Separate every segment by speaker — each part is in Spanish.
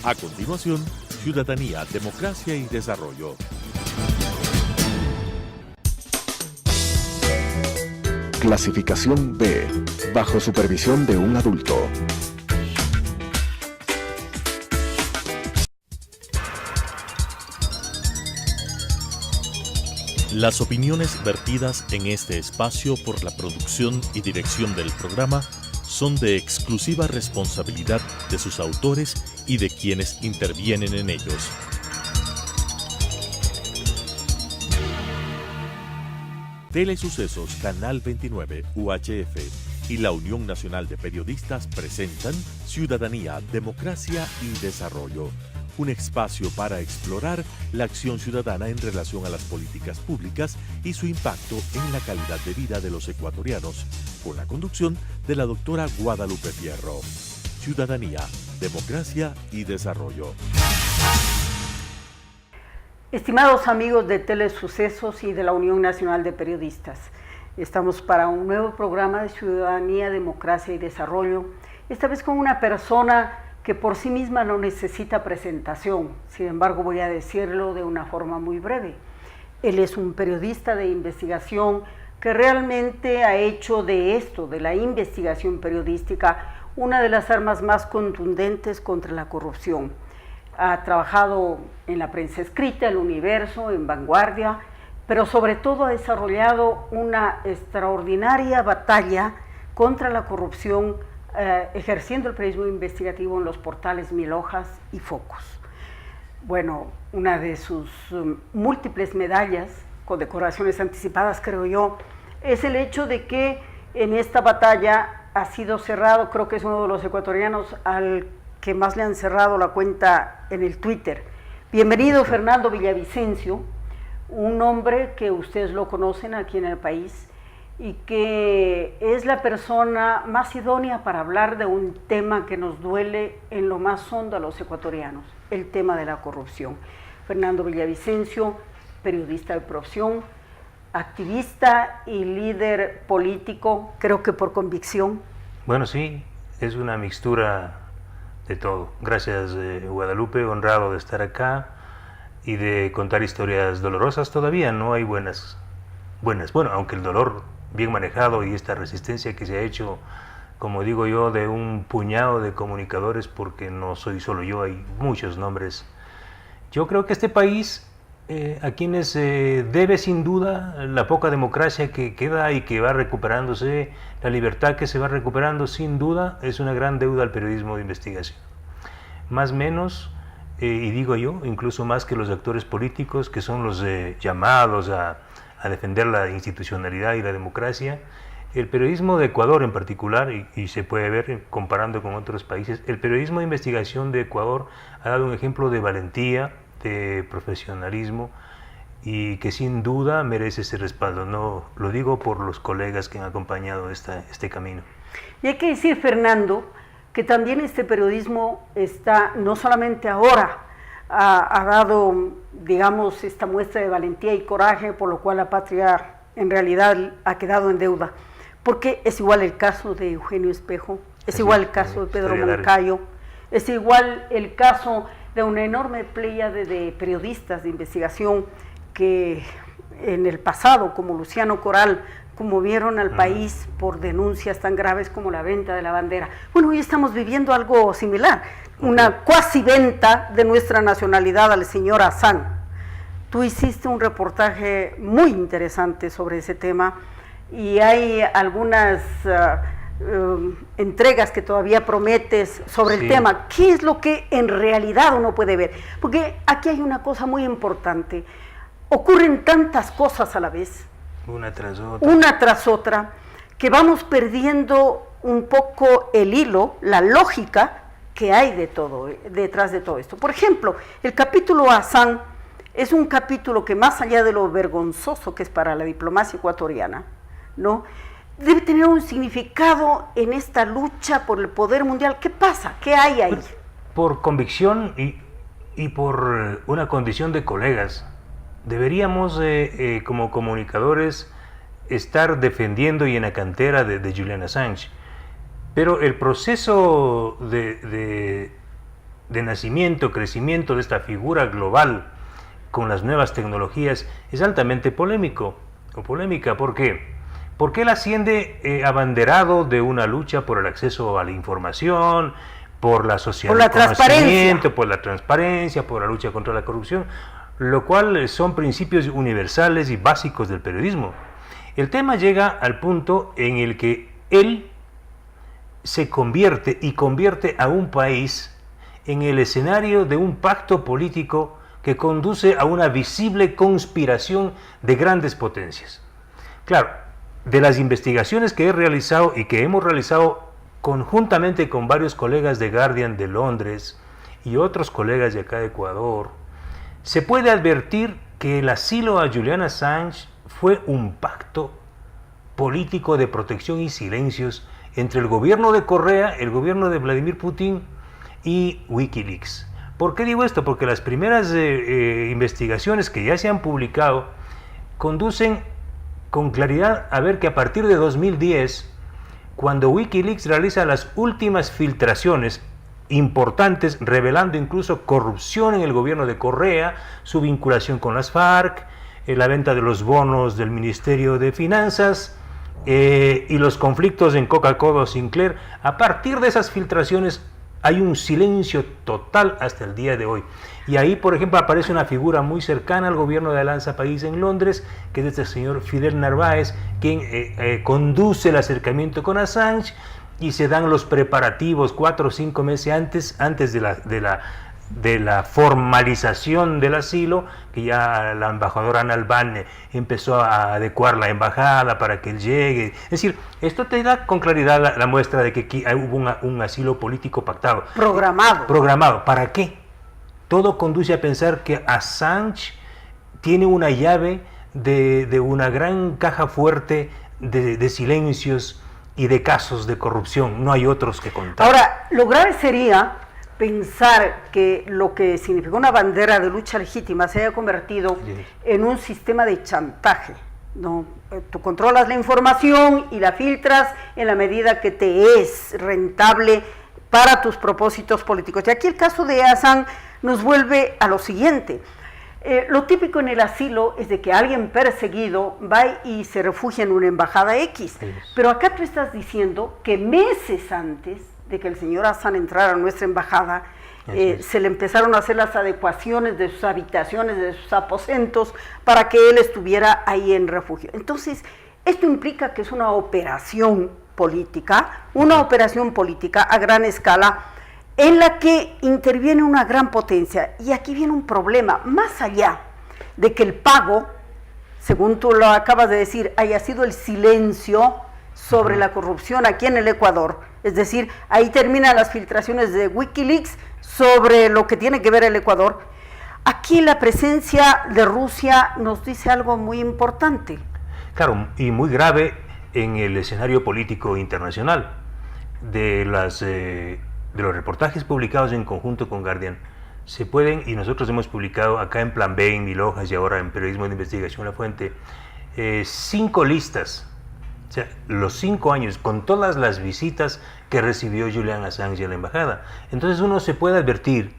Speaker 1: A continuación, Ciudadanía, Democracia y Desarrollo.
Speaker 2: Clasificación B, bajo supervisión de un adulto.
Speaker 1: Las opiniones vertidas en este espacio por la producción y dirección del programa son de exclusiva responsabilidad de sus autores y de quienes intervienen en ellos. Telesucesos Canal 29 UHF y la Unión Nacional de Periodistas presentan Ciudadanía, Democracia y Desarrollo, un espacio para explorar la acción ciudadana en relación a las políticas públicas y su impacto en la calidad de vida de los ecuatorianos, con la conducción de la doctora Guadalupe Fierro. Ciudadanía, Democracia y Desarrollo.
Speaker 3: Estimados amigos de Telesucesos y de la Unión Nacional de Periodistas, estamos para un nuevo programa de Ciudadanía, Democracia y Desarrollo, esta vez con una persona que por sí misma no necesita presentación, sin embargo voy a decirlo de una forma muy breve. Él es un periodista de investigación que realmente ha hecho de esto, de la investigación periodística, una de las armas más contundentes contra la corrupción. Ha trabajado en la prensa escrita, El Universo, en Vanguardia, pero sobre todo ha desarrollado una extraordinaria batalla contra la corrupción, ejerciendo el periodismo investigativo en los portales Mil Hojas y Focus. Bueno, una de sus múltiples medallas, condecoraciones anticipadas creo yo, es el hecho de que en esta batalla ha sido cerrado, creo que es uno de los ecuatorianos al que más le han cerrado la cuenta en el Twitter. Bienvenido Fernando Villavicencio, un hombre que ustedes lo conocen aquí en el país y que es la persona más idónea para hablar de un tema que nos duele en lo más hondo a los ecuatorianos, el tema de la corrupción. Fernando Villavicencio, periodista de profesión, activista y líder político, creo que por convicción.
Speaker 4: Bueno, sí, es una mixtura de todo. Gracias, Guadalupe, honrado de estar acá y de contar historias dolorosas. Todavía no hay buenas. Bueno, aunque el dolor bien manejado y esta resistencia que se ha hecho, como digo yo, de un puñado de comunicadores, porque no soy solo yo, hay muchos nombres. Yo creo que este país, a quienes debe sin duda la poca democracia que queda y que va recuperándose, la libertad que se va recuperando, sin duda es una gran deuda al periodismo de investigación. Más o menos, y digo yo, incluso más que los actores políticos, que son los llamados a defender la institucionalidad y la democracia, el periodismo de Ecuador en particular, y se puede ver comparando con otros países, el periodismo de investigación de Ecuador ha dado un ejemplo de valentía, de profesionalismo, y que sin duda merece ese respaldo. No lo digo por los colegas que han acompañado este camino.
Speaker 3: Y hay que decir, Fernando, que también este periodismo está, no solamente ahora, ha dado, digamos, esta muestra de valentía y coraje, por lo cual la patria en realidad ha quedado en deuda, porque es igual el caso de Eugenio Espejo, es igual el caso de Pedro Moncayo, es igual el caso de una enorme pléyade de periodistas de investigación que en el pasado, como Luciano Coral, conmovieron al país por denuncias tan graves como la venta de la bandera. Bueno, hoy estamos viviendo algo similar, una cuasi venta de nuestra nacionalidad al señor Hassan. Tú hiciste un reportaje muy interesante sobre ese tema y hay algunas entregas que todavía prometes sobre el tema. ¿Qué es lo que en realidad uno puede ver? Porque aquí hay una cosa muy importante. Ocurren tantas cosas a la vez, una tras otra, que vamos perdiendo un poco el hilo, la lógica que hay de todo, detrás de todo esto. Por ejemplo, el capítulo Hassan es un capítulo que, más allá de lo vergonzoso que es para la diplomacia ecuatoriana, ¿no?, debe tener un significado en esta lucha por el poder mundial. ¿Qué pasa? ¿Qué hay ahí?
Speaker 4: Por convicción y por una condición de colegas. Deberíamos, como comunicadores, estar defendiendo y en la cantera de Julian Assange. Pero el proceso de de nacimiento, crecimiento de esta figura global con las nuevas tecnologías es altamente polémica. ¿Por qué? Porque él asciende abanderado de una lucha por el acceso a la información, por la sociedad del conocimiento, por la transparencia, por la lucha contra la corrupción, lo cual son principios universales y básicos del periodismo. El tema llega al punto en el que él se convierte a un país en el escenario de un pacto político que conduce a una visible conspiración de grandes potencias. Claro, de las investigaciones que he realizado y que hemos realizado conjuntamente con varios colegas de Guardian de Londres y otros colegas de acá de Ecuador, se puede advertir que el asilo a Julian Assange fue un pacto político de protección y silencios entre el gobierno de Correa, el gobierno de Vladimir Putin y Wikileaks. ¿Por qué digo esto? Porque las primeras investigaciones que ya se han publicado conducen con claridad a ver que a partir de 2010, cuando Wikileaks realiza las últimas filtraciones importantes, revelando incluso corrupción en el gobierno de Correa, su vinculación con las FARC, la venta de los bonos del Ministerio de Finanzas y los conflictos en Coca-Cola o Sinclair, a partir de esas filtraciones hay un silencio total hasta el día de hoy. Y ahí, por ejemplo, aparece una figura muy cercana al gobierno de Alianza País en Londres, que es este señor Fidel Narváez, quien conduce el acercamiento con Assange, y se dan los preparativos 4 o 5 meses antes de la formalización del asilo, que ya la embajadora Ana Albán empezó a adecuar la embajada para que él llegue. Es decir, esto te da con claridad la muestra de que aquí hubo un asilo político pactado. Programado. ¿Para qué? Todo conduce a pensar que Assange tiene una llave de una gran caja fuerte de silencios y de casos de corrupción. No hay otros que contar.
Speaker 3: Ahora, lo grave sería pensar que lo que significó una bandera de lucha legítima se haya convertido en un sistema de chantaje, ¿no? Tú controlas la información y la filtras en la medida que te es rentable para tus propósitos políticos. Y aquí el caso de Assange nos vuelve a lo siguiente. Lo típico en el asilo es de que alguien perseguido va y se refugia en una embajada X, pero acá tú estás diciendo que meses antes de que el señor Assange entrara a nuestra embajada, se le empezaron a hacer las adecuaciones de sus habitaciones, de sus aposentos, para que él estuviera ahí en refugio. Entonces, esto implica que es una operación política a gran escala, en la que interviene una gran potencia. Y aquí viene un problema, más allá de que el pago, según tú lo acabas de decir, haya sido el silencio sobre la corrupción aquí en el Ecuador. Es decir, ahí terminan las filtraciones de Wikileaks sobre lo que tiene que ver el Ecuador. Aquí la presencia de Rusia nos dice algo muy importante.
Speaker 4: Claro, y muy grave en el escenario político internacional. De los reportajes publicados en conjunto con Guardian, se pueden, y nosotros hemos publicado acá en Plan B, en Mil Hojas y ahora en Periodismo de Investigación La Fuente, 5 listas, o sea, los 5 años, con todas las visitas que recibió Julian Assange a la embajada. Entonces uno se puede advertir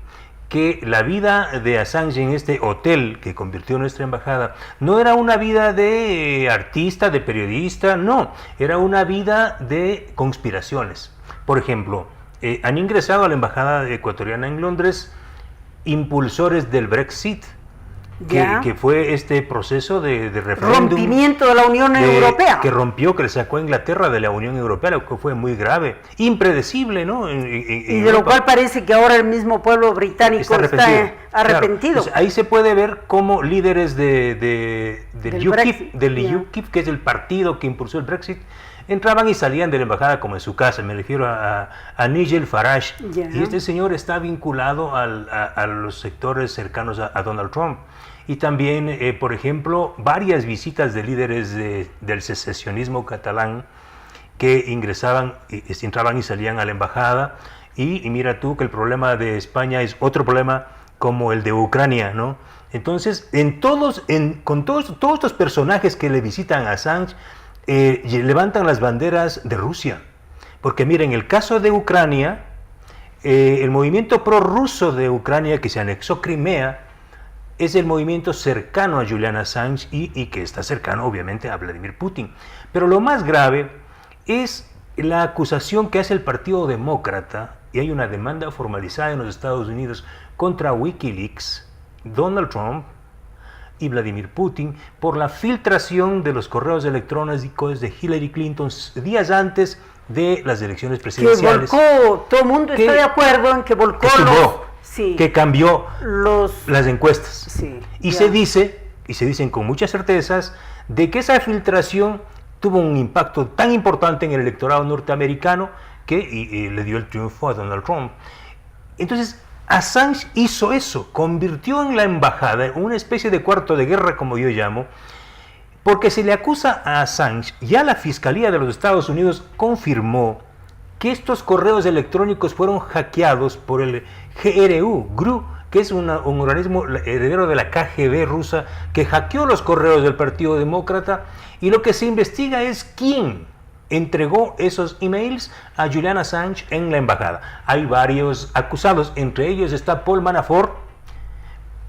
Speaker 4: que la vida de Assange en este hotel que convirtió nuestra embajada no era una vida de artista, de periodista, no, era una vida de conspiraciones. Por ejemplo, han ingresado a la embajada ecuatoriana en Londres impulsores del Brexit, que fue este proceso de referéndum,
Speaker 3: rompimiento de la Unión Europea,
Speaker 4: que le sacó a Inglaterra de la Unión Europea, lo que fue muy grave, impredecible, ¿no?
Speaker 3: Y de lo cual parece que ahora el mismo pueblo británico está arrepentido.
Speaker 4: Claro. Ahí se puede ver cómo líderes del UKIP, que es el partido que impulsó el Brexit, entraban y salían de la embajada como en su casa. Me refiero a Nigel Farage. Y este señor está vinculado a los sectores cercanos a Donald Trump. Y también, por ejemplo, varias visitas de líderes del secesionismo catalán que entraban y salían a la embajada. Y mira tú que el problema de España es otro problema como el de Ucrania, ¿no? Entonces, con todos estos personajes que le visitan a Assange, levantan las banderas de Rusia, porque miren, el caso de Ucrania, el movimiento prorruso de Ucrania que se anexó Crimea es el movimiento cercano a Julian Assange y que está cercano obviamente a Vladimir Putin. Pero lo más grave es la acusación que hace el Partido Demócrata, y hay una demanda formalizada en los Estados Unidos contra Wikileaks, Donald Trump y Vladimir Putin por la filtración de los correos electrónicos de Hillary Clinton días antes de las elecciones presidenciales.
Speaker 3: Que volcó, todo el mundo está de acuerdo en que volcó
Speaker 4: que cambió las encuestas.
Speaker 3: Sí,
Speaker 4: y se dicen con muchas certezas de que esa filtración tuvo un impacto tan importante en el electorado norteamericano que le dio el triunfo a Donald Trump. Entonces, Assange hizo eso, convirtió en la embajada en una especie de cuarto de guerra, como yo llamo, porque se le acusa a Assange, ya la Fiscalía de los Estados Unidos confirmó que estos correos electrónicos fueron hackeados por el GRU, que es un organismo heredero de la KGB rusa, que hackeó los correos del Partido Demócrata, y lo que se investiga es quién entregó esos emails a Julian Assange en la embajada. Hay varios acusados, entre ellos está Paul Manafort.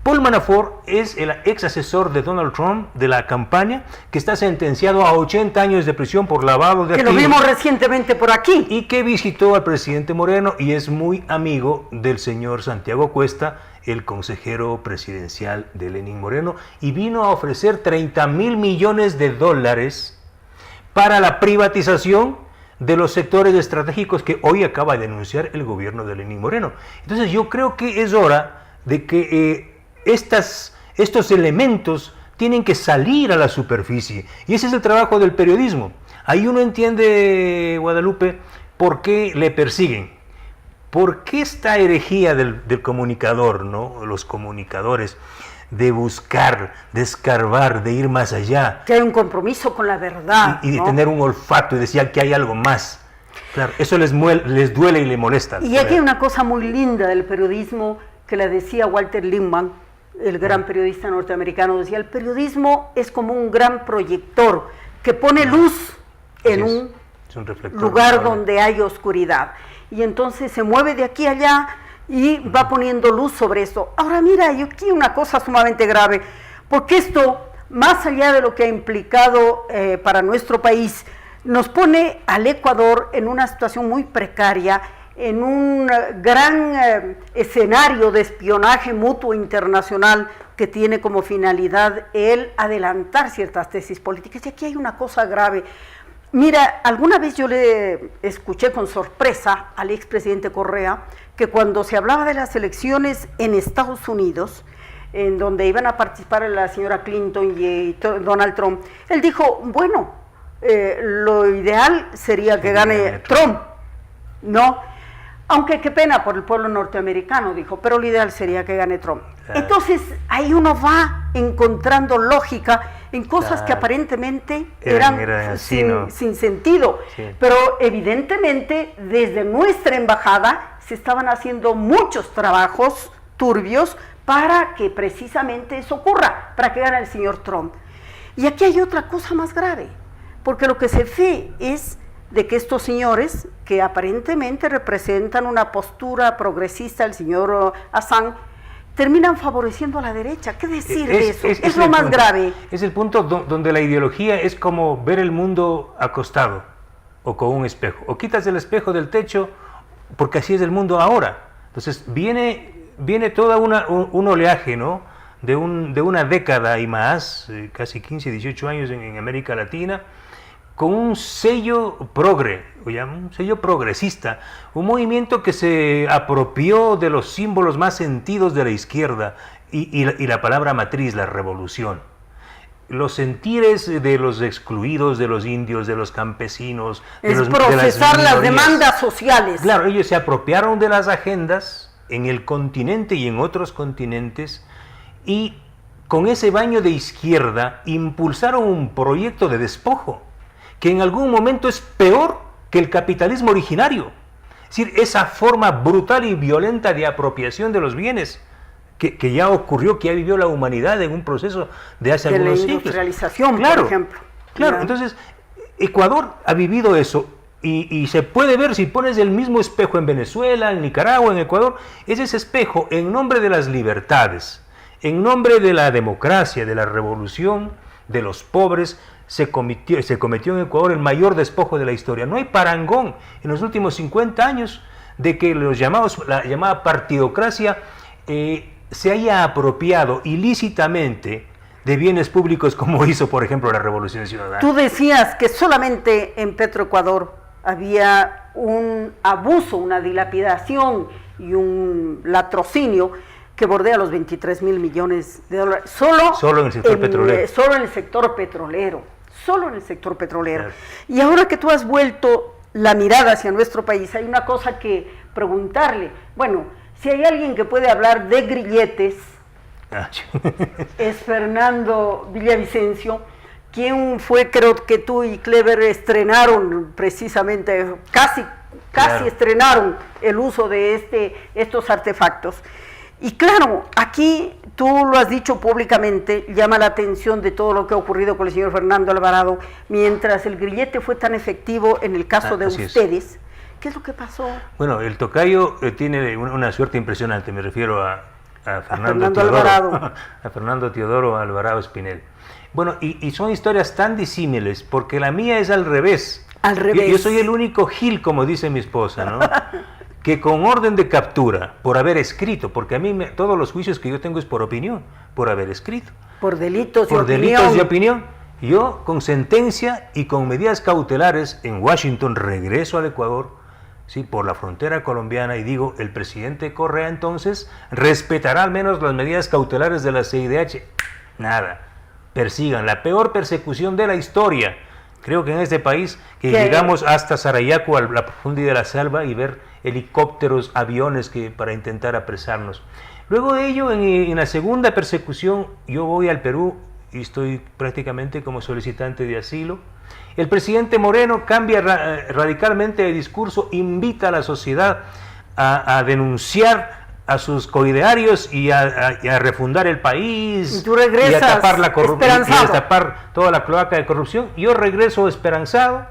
Speaker 4: Paul Manafort es el ex asesor de Donald Trump de la campaña, que está sentenciado a 80 años de prisión por lavado de activos.
Speaker 3: Que lo vimos recientemente por aquí.
Speaker 4: Y que visitó al presidente Moreno y es muy amigo del señor Santiago Cuesta, el consejero presidencial de Lenín Moreno, y vino a ofrecer $30 mil millones para la privatización de los sectores estratégicos que hoy acaba de denunciar el gobierno de Lenín Moreno. Entonces yo creo que es hora de que estos elementos tienen que salir a la superficie, y ese es el trabajo del periodismo. Ahí uno entiende, Guadalupe, por qué le persiguen, por qué esta herejía del comunicador, ¿no? Los comunicadores, de buscar, de escarbar, de ir más allá.
Speaker 3: Que hay un compromiso con la verdad.
Speaker 4: Y de tener un olfato y decir que hay algo más. Claro, eso les duele y les molesta.
Speaker 3: Y aquí hay una cosa muy linda del periodismo que le decía Walter Lippmann, el gran periodista norteamericano, decía: el periodismo es como un gran proyector que pone luz en un lugar donde hay oscuridad. Y entonces se mueve de aquí a allá y va poniendo luz sobre esto. Ahora mira, y aquí una cosa sumamente grave, porque esto, más allá de lo que ha implicado para nuestro país, nos pone al Ecuador en una situación muy precaria, en un gran escenario de espionaje mutuo internacional que tiene como finalidad el adelantar ciertas tesis políticas. Y aquí hay una cosa grave. Mira, alguna vez yo le escuché con sorpresa al expresidente Correa que cuando se hablaba de las elecciones en Estados Unidos, en donde iban a participar la señora Clinton y Donald Trump, él dijo, bueno, lo ideal sería que gane Trump, ¿no? Aunque qué pena por el pueblo norteamericano, dijo, pero lo ideal sería que gane Trump. Entonces, ahí uno va encontrando lógica en cosas que aparentemente eran sin sentido. Sí. Pero evidentemente, desde nuestra embajada se estaban haciendo muchos trabajos turbios para que precisamente eso ocurra, para que gane el señor Trump. Y aquí hay otra cosa más grave, porque lo que se ve es de que estos señores, que aparentemente representan una postura progresista, el señor Assange, terminan favoreciendo a la derecha. ¿Qué decir de eso? Es lo más grave.
Speaker 4: Es el punto donde la ideología es como ver el mundo acostado o con un espejo. O quitas el espejo del techo, porque así es el mundo ahora. Entonces viene toda un oleaje, ¿no? de una década y más, casi 15, 18 años en América Latina, con un sello un sello progresista, un movimiento que se apropió de los símbolos más sentidos de la izquierda y la palabra matriz, la revolución. Los sentires de los excluidos, de los indios, de los campesinos,
Speaker 3: procesar las demandas sociales.
Speaker 4: Claro, ellos se apropiaron de las agendas en el continente y en otros continentes, y con ese baño de izquierda impulsaron un proyecto de despojo que en algún momento es peor que el capitalismo originario. Es decir, esa forma brutal y violenta de apropiación de los bienes que ya ocurrió, que ya vivió la humanidad en un proceso de hace algunos siglos.
Speaker 3: De la industrialización,
Speaker 4: claro,
Speaker 3: por ejemplo.
Speaker 4: Claro, entonces Ecuador ha vivido eso, Y se puede ver si pones el mismo espejo en Venezuela, en Nicaragua, en Ecuador, es ese espejo en nombre de las libertades, en nombre de la democracia, de la revolución, de los pobres, se cometió en Ecuador el mayor despojo de la historia. No hay parangón en los últimos 50 años de que la llamada partidocracia se haya apropiado ilícitamente de bienes públicos como hizo, por ejemplo, la Revolución Ciudadana.
Speaker 3: Tú decías que solamente en Petroecuador había un abuso, una dilapidación y un latrocinio que bordea los 23,000 millones de dólares.
Speaker 4: Solo en el sector petrolero.
Speaker 3: Solo en el sector petrolero. Solo en el sector petrolero.
Speaker 4: Claro.
Speaker 3: Y ahora que tú has vuelto la mirada hacia nuestro país, hay una cosa que preguntarle. Bueno, si hay alguien que puede hablar de grilletes, es Fernando Villavicencio, quien fue, creo que tú y Clever estrenaron precisamente, casi
Speaker 4: Claro.
Speaker 3: estrenaron el uso de estos artefactos. Y claro, aquí tú lo has dicho públicamente, llama la atención de todo lo que ha ocurrido con el señor Fernando Alvarado, mientras el grillete fue tan efectivo en el caso de ustedes. ¿Qué es lo que pasó?
Speaker 4: Bueno, el tocayo tiene una suerte impresionante, me refiero a Fernando Teodoro,
Speaker 3: Alvarado.
Speaker 4: a Fernando Teodoro Alvarado Espinel. Bueno, y son historias tan disímiles, porque la mía es al revés.
Speaker 3: Al revés.
Speaker 4: Yo soy el único gil, como dice mi esposa, ¿no? Que con orden de captura, por haber escrito, porque a mí todos los juicios que yo tengo es por opinión, por haber escrito.
Speaker 3: Por delitos
Speaker 4: Por delitos de opinión. Yo, con sentencia y con medidas cautelares en Washington, regreso al Ecuador, sí, por la frontera colombiana, y digo, el presidente Correa entonces respetará al menos las medidas cautelares de la CIDH. Nada. Persigan, la peor persecución de la historia. Creo que en este país, que llegamos hasta Sarayaco, a la profundidad de la selva, y ver helicópteros, aviones para intentar apresarnos. Luego de ello, en la segunda persecución, yo voy al Perú y estoy prácticamente como solicitante de asilo. El presidente Moreno cambia radicalmente de discurso, invita a la sociedad a denunciar a sus coidearios y a refundar el país,
Speaker 3: y tú regresas
Speaker 4: y a tapar la corrupción, y a tapar toda la cloaca de corrupción. Yo regreso esperanzado,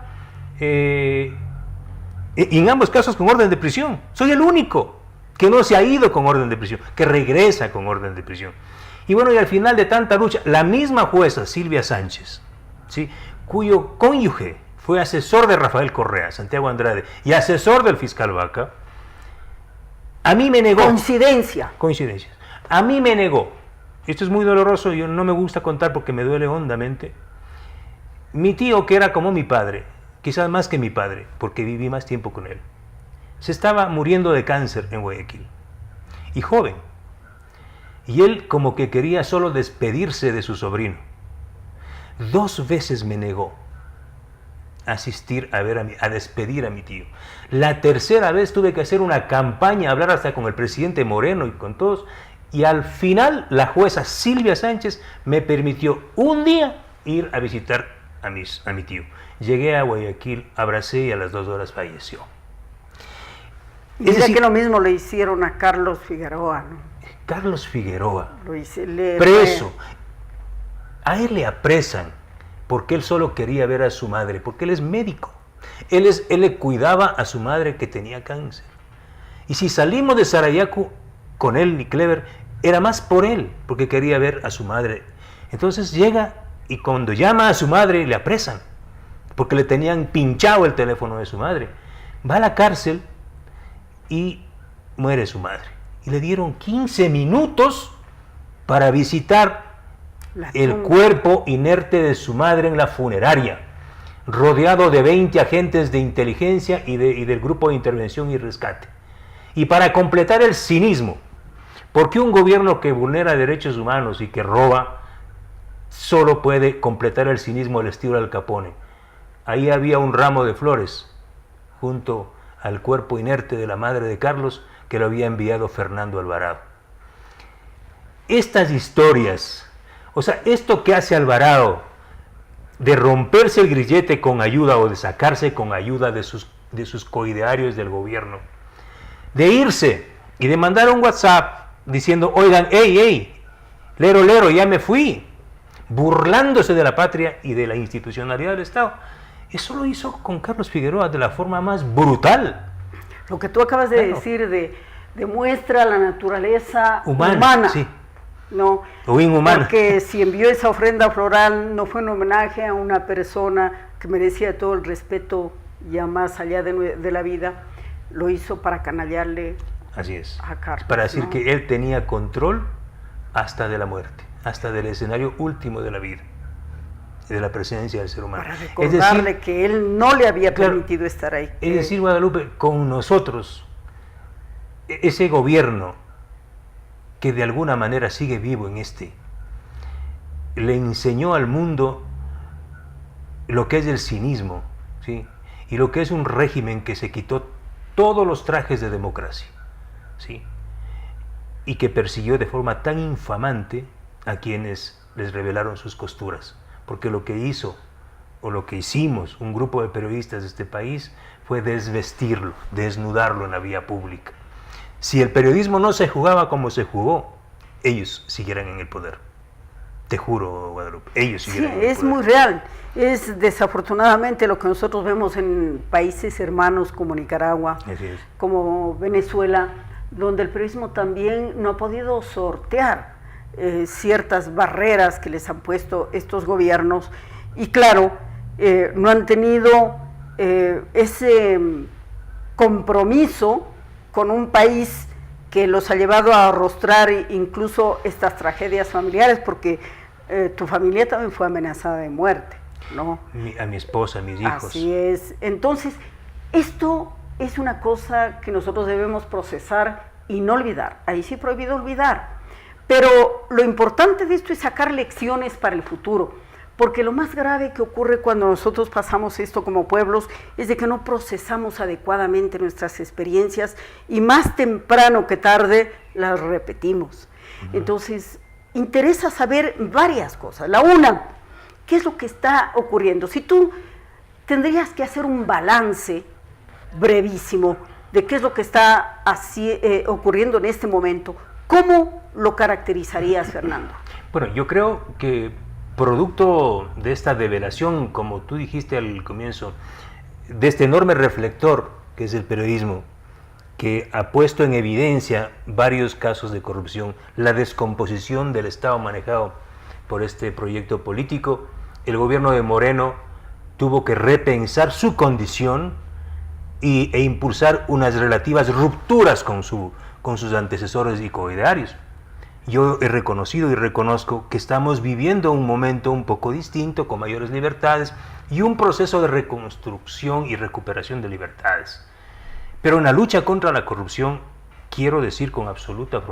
Speaker 4: y en ambos casos con orden de prisión. Soy el único que no se ha ido con orden de prisión, que regresa con orden de prisión. Y bueno, y al final de tanta lucha, la misma jueza Silvia Sánchez, ¿sí?, cuyo cónyuge fue asesor de Rafael Correa, Santiago Andrade, y asesor del fiscal Vaca, a mí me negó.
Speaker 3: Coincidencias.
Speaker 4: A mí me negó. Esto es muy doloroso, yo no me gusta contar porque me duele hondamente. Mi tío, que era como mi padre, quizás más que mi padre, porque viví más tiempo con él, se estaba muriendo de cáncer en Guayaquil. Y joven. Y él como que quería solo despedirse de su sobrino. 2 veces me negó asistir a despedir a mi tío. La tercera vez tuve que hacer una campaña, hablar hasta con el presidente Moreno y con todos, y al final la jueza Silvia Sánchez me permitió un día ir a visitar a mi tío. Llegué a Guayaquil, abracé y a las 2 horas falleció.
Speaker 3: Es decir, que lo mismo le hicieron a Carlos Figueroa, ¿no?
Speaker 4: Carlos Figueroa,
Speaker 3: preso. A
Speaker 4: él le apresan porque él solo quería ver a su madre, porque él es médico. Él le cuidaba a su madre que tenía cáncer. Y si salimos de Sarayaco con él y Clever, era más por él, porque quería ver a su madre. Entonces llega y cuando llama a su madre le apresan, porque le tenían pinchado el teléfono de su madre. Va a la cárcel y muere su madre. Y le dieron 15 minutos para visitar el cuerpo inerte de su madre en la funeraria, rodeado de 20 agentes de inteligencia y del Grupo de Intervención y Rescate. Y para completar el cinismo, porque un gobierno que vulnera derechos humanos y que roba, solo puede completar el cinismo al estilo Al Capone. Ahí había un ramo de flores junto al cuerpo inerte de la madre de Carlos, que lo había enviado Fernando Alvarado. Estas historias, o sea, esto que hace Alvarado, de romperse el grillete con ayuda o de sacarse con ayuda de sus coidearios del gobierno, de irse y de mandar un WhatsApp diciendo, oigan, hey, lero, ya me fui, burlándose de la patria y de la institucionalidad del Estado, Eso lo hizo con Carlos Figueroa de la forma más brutal.
Speaker 3: Lo que tú acabas de decir demuestra la naturaleza humana.
Speaker 4: Sí.
Speaker 3: No,
Speaker 4: o inhumana.
Speaker 3: Porque si envió esa ofrenda floral no fue un homenaje a una persona que merecía todo el respeto ya más allá de la vida, lo hizo para canallarle
Speaker 4: Así es.
Speaker 3: a Carlos.
Speaker 4: Para decir que él tenía control hasta de la muerte, hasta del escenario último de la vida, de la presencia del ser humano.
Speaker 3: Para recordarle que él no le había permitido estar ahí.
Speaker 4: Es decir, Guadalupe, con nosotros, ese gobierno que de alguna manera sigue vivo en le enseñó al mundo lo que es el cinismo, ¿sí? Y lo que es un régimen que se quitó todos los trajes de democracia, ¿sí? Y que persiguió de forma tan infamante a quienes les revelaron sus costuras, porque lo que hizo, o lo que hicimos un grupo de periodistas de este país, fue desvestirlo, desnudarlo en la vía pública. Si el periodismo no se jugaba como se jugó, ellos siguieran en el poder. Te juro, Guadalupe, ellos siguieran en el poder.
Speaker 3: Es muy real. Es desafortunadamente lo que nosotros vemos en países hermanos como Nicaragua, como Venezuela, donde el periodismo también no ha podido sortear ciertas barreras que les han puesto estos gobiernos. Y claro, no han tenido ese compromiso con un país que los ha llevado a arrostrar incluso estas tragedias familiares, porque tu familia también fue amenazada de muerte, ¿no?
Speaker 4: A mi esposa, a mis hijos.
Speaker 3: Así es. Entonces, esto es una cosa que nosotros debemos procesar y no olvidar. Ahí sí prohibido olvidar. Pero lo importante de esto es sacar lecciones para el futuro, porque lo más grave que ocurre cuando nosotros pasamos esto como pueblos es de que no procesamos adecuadamente nuestras experiencias y más temprano que tarde las repetimos. Entonces, interesa saber varias cosas. La una, ¿qué es lo que está ocurriendo? Si tú tendrías que hacer un balance brevísimo de qué es lo que está ocurriendo en este momento, ¿cómo lo caracterizarías, Fernando?
Speaker 4: Bueno, yo creo que producto de esta develación, como tú dijiste al comienzo, de este enorme reflector que es el periodismo, que ha puesto en evidencia varios casos de corrupción, la descomposición del Estado manejado por este proyecto político, el gobierno de Moreno tuvo que repensar su condición e impulsar unas relativas rupturas con sus antecesores y coidearios. Yo he reconocido y reconozco que estamos viviendo un momento un poco distinto, con mayores libertades y un proceso de reconstrucción y recuperación de libertades. Pero en la lucha contra la corrupción, quiero decir con absoluta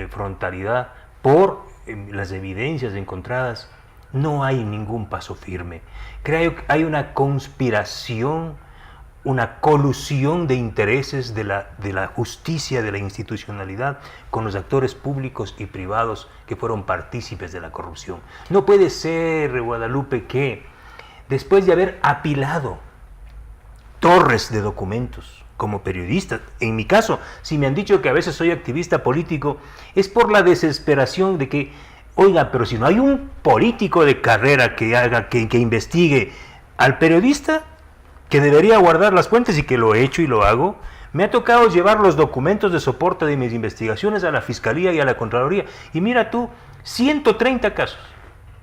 Speaker 4: frontalidad, por las evidencias encontradas, no hay ningún paso firme. Creo que hay una conspiración, una colusión de intereses de la justicia, de la institucionalidad, con los actores públicos y privados que fueron partícipes de la corrupción. No puede ser, Guadalupe, que después de haber apilado torres de documentos como periodista, en mi caso, si me han dicho que a veces soy activista político, es por la desesperación de que, oiga, pero si no hay un político de carrera que investigue al periodista, que debería guardar las fuentes, y que lo he hecho y lo hago, me ha tocado llevar los documentos de soporte de mis investigaciones a la Fiscalía y a la Contraloría. Y mira tú, 130 casos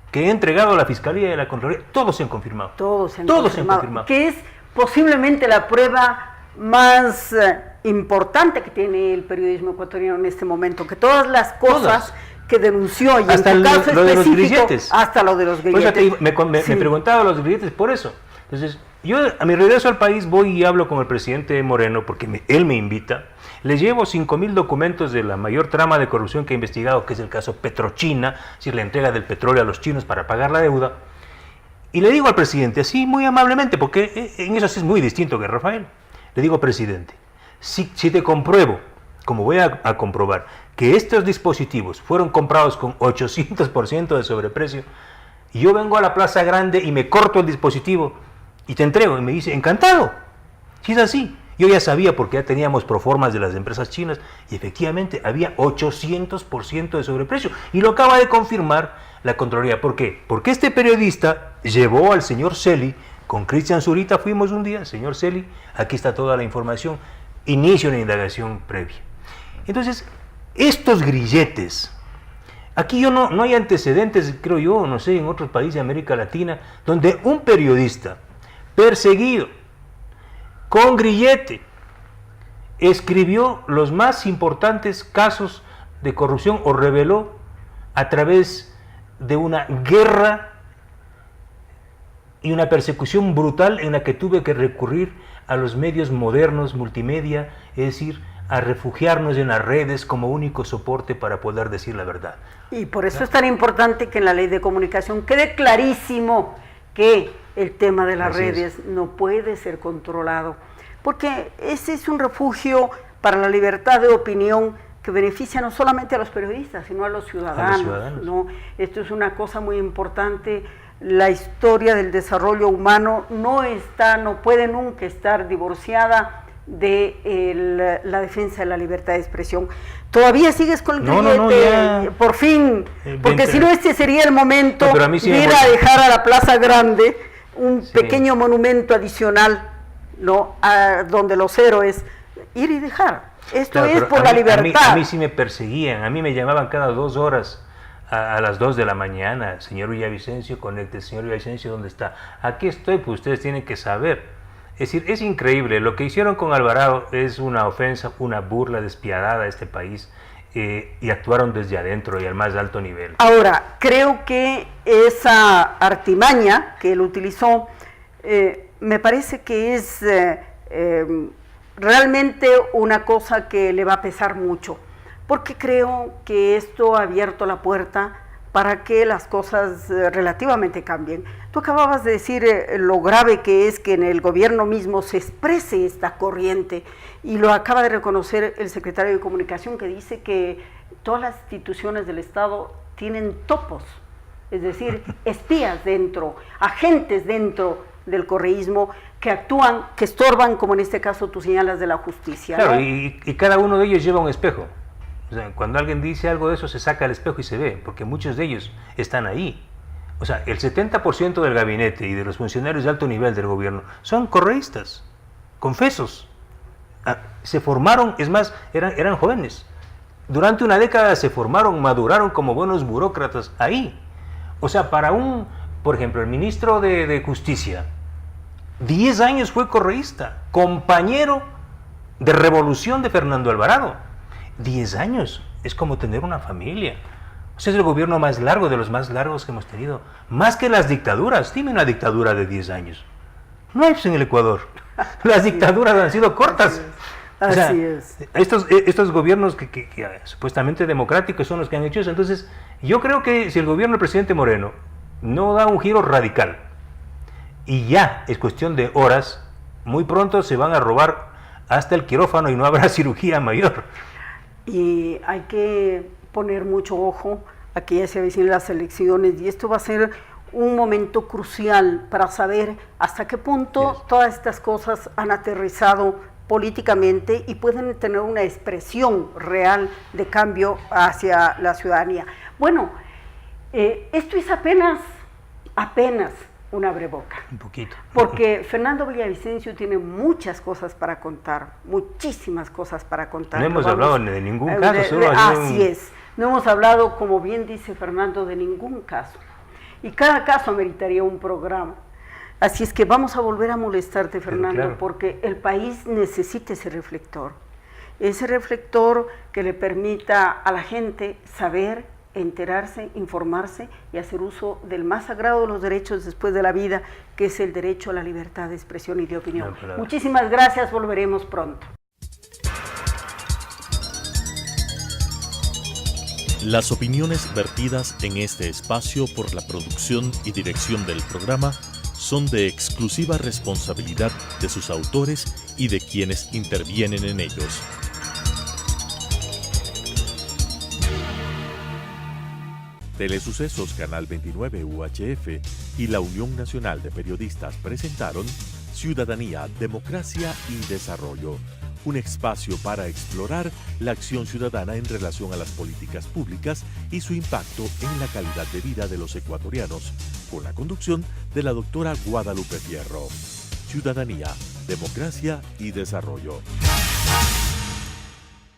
Speaker 4: que he entregado a la Fiscalía y a la Contraloría, todos se han confirmado. Todos se han confirmado.
Speaker 3: Que es posiblemente la prueba más importante que tiene el periodismo ecuatoriano en este momento, que todas las cosas que denunció, y
Speaker 4: hasta
Speaker 3: en tu caso
Speaker 4: lo de los
Speaker 3: específico,
Speaker 4: grilletes.
Speaker 3: hasta lo de los grilletes.
Speaker 4: Me preguntaba los grilletes por eso. Entonces, yo a mi regreso al país voy y hablo con el presidente Moreno, porque él me invita. Le llevo 5,000 documentos de la mayor trama de corrupción que he investigado, que es el caso Petrochina, es decir, la entrega del petróleo a los chinos para pagar la deuda. Y le digo al presidente, así muy amablemente, porque en eso sí es muy distinto que Rafael, le digo, presidente, si te compruebo, como voy a comprobar, que estos dispositivos fueron comprados con 800% de sobreprecio, y yo vengo a la Plaza Grande y me corto el dispositivo y te entrego, y me dice, encantado, si es así. Yo ya sabía, porque ya teníamos proformas de las empresas chinas, y efectivamente había 800% de sobreprecio, y lo acaba de confirmar la Contraloría. ¿Por qué? Porque este periodista llevó al señor Celi Con Cristian Zurita fuimos un día, señor Celi, aquí está toda la información, inicio una indagación previa. Entonces, estos grilletes, aquí no hay antecedentes, creo yo, no sé, en otros países de América Latina, donde un periodista perseguido, con grillete, escribió los más importantes casos de corrupción o reveló a través de una guerra y una persecución brutal en la que tuve que recurrir a los medios modernos, multimedia, es decir, a refugiarnos en las redes como único soporte para poder decir la verdad.
Speaker 3: Y por eso es tan importante que en la ley de comunicación quede clarísimo que el tema de las redes no puede ser controlado, porque ese es un refugio para la libertad de opinión que beneficia no solamente a los periodistas, sino a los ciudadanos. ¿No? Esto es una cosa muy importante. La historia del desarrollo humano no puede nunca estar divorciada de la defensa de la libertad de expresión. ¿Todavía sigues con el grillete? Por fin, porque si no, este sería el momento de ir a dejar a la Plaza Grande un pequeño monumento adicional, ¿no? Donde los héroes, ir y dejar. Esto es por la libertad.
Speaker 4: A mí sí me perseguían, a mí me llamaban cada 2 horas a las 2 de la mañana, señor Villavicencio, conecte, señor Villavicencio, ¿dónde está? Aquí estoy, pues ustedes tienen que saber. Es decir, es increíble, lo que hicieron con Alvarado es una ofensa, una burla despiadada a este país, y actuaron desde adentro y al más alto nivel.
Speaker 3: Ahora, creo que esa artimaña que él utilizó, me parece que es realmente una cosa que le va a pesar mucho, porque creo que esto ha abierto la puerta para que las cosas relativamente cambien. Tú acababas de decir lo grave que es que en el gobierno mismo se exprese esta corriente, y lo acaba de reconocer el secretario de Comunicación, que dice que todas las instituciones del Estado tienen topos, es decir, espías dentro, agentes dentro del correísmo que actúan, que estorban, como en este caso tú señalas, de la justicia.
Speaker 4: Claro,
Speaker 3: ¿no?
Speaker 4: y cada uno de ellos lleva un espejo. O sea, cuando alguien dice algo de eso, se saca el espejo y se ve, porque muchos de ellos están ahí. O sea, el 70% del gabinete y de los funcionarios de alto nivel del gobierno son correístas, confesos. Se formaron, es más, eran jóvenes. Durante una década se formaron, maduraron como buenos burócratas ahí. O sea, por ejemplo, el ministro de Justicia, 10 años fue correísta, compañero de revolución de Fernando Alvarado. 10 años, es como tener una familia. O sea, es el gobierno más largo, de los más largos que hemos tenido. Más que las dictaduras. Dime una dictadura de 10 años. No hay en el Ecuador. Las dictaduras han sido cortas.
Speaker 3: Así es.
Speaker 4: Estos gobiernos que supuestamente democráticos son los que han hecho eso. Entonces, yo creo que si el gobierno del presidente Moreno no da un giro radical, y ya es cuestión de horas, muy pronto se van a robar hasta el quirófano y no habrá cirugía mayor.
Speaker 3: Y hay que poner mucho ojo, aquí ya se avecinan las elecciones, y esto va a ser un momento crucial para saber hasta qué punto todas estas cosas han aterrizado políticamente y pueden tener una expresión real de cambio hacia la ciudadanía. Bueno, esto es apenas un abreboca.
Speaker 4: Un poquito.
Speaker 3: Porque Fernando Villavicencio tiene muchas cosas para contar, muchísimas cosas para contar.
Speaker 4: No hemos hablado de ningún caso.
Speaker 3: Así es, no hemos hablado, como bien dice Fernando, de ningún caso. Y cada caso ameritaría un programa. Así es que vamos a volver a molestarte, Fernando, claro, porque el país necesita ese reflector que le permita a la gente saber, enterarse, informarse y hacer uso del más sagrado de los derechos después de la vida, que es el derecho a la libertad de expresión y de opinión. Muchísimas gracias, volveremos pronto.
Speaker 1: Las opiniones vertidas en este espacio por la producción y dirección del programa son de exclusiva responsabilidad de sus autores y de quienes intervienen en ellos. Telesucesos Canal 29 UHF y la Unión Nacional de Periodistas presentaron Ciudadanía, Democracia y Desarrollo, un espacio para explorar la acción ciudadana en relación a las políticas públicas y su impacto en la calidad de vida de los ecuatorianos, con la conducción de la doctora Guadalupe Fierro. Ciudadanía, Democracia y Desarrollo.